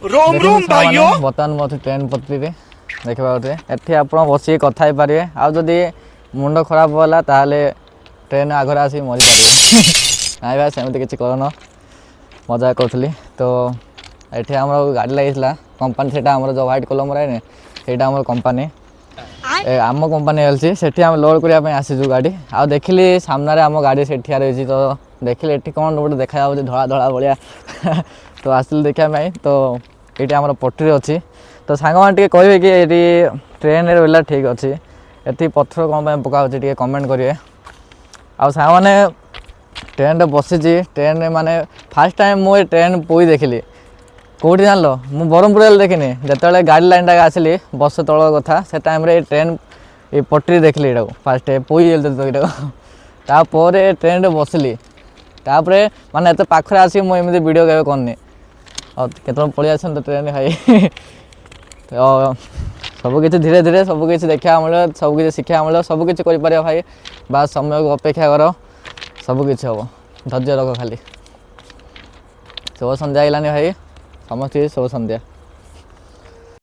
रोम रोम भाइयों बर्तमान मत ट्रेन पटरी देखा एठी आप बस कथा पारे आदि मुंड खराब होला ताले ट्रेन आगे आस मरी पारे नाई भाई सेमती किसी करन मजा करी तो ये आम गाड़ी लगी कंपानी से जो व्हाइट कलर मराए सेटा आम कंपानी आम कंपानी एलसी से लोड करने आसीचु गाड़ी आ देखिली सामने आम गाड़ी से रही तो देखिले ये कौन गोटे देखा धड़ा धड़ा भाया तो आसिल देखा तो ये आम पटरी अच्छी तो सांग मैंने कहे कि ये ट्रेन रहा ठीक अच्छे ये पत्थर कौन पका कमेंट करेंगे आ सांग मैंने ट्रेन बसी ट्रेन माने फास्ट टाइम मुझे ट्रेन पोई देखिली कौटी जान लो मु ब्रह्मपुर देखनी जिते गाड़ी लाइन टाक आसली बस तल कथा से टाइम रे ट्रेन ये पटरी देखली ये फास्ट पोई तापर ट्रेन बसली तापर माने एत पाखे आसिक मुझे वीडियो केवे करनी और केत पलि आस तो ट्रेन भाई तो सबकि धीरे धीरे सबकि देखा मिले सबकि शिक्षा मिले सबकि कर भाई बास समय को अपेक्षा कर सबकि हम धैर्य रख खाली शुभ संध्या आइलानी भाई समस्त शुभ संध्या।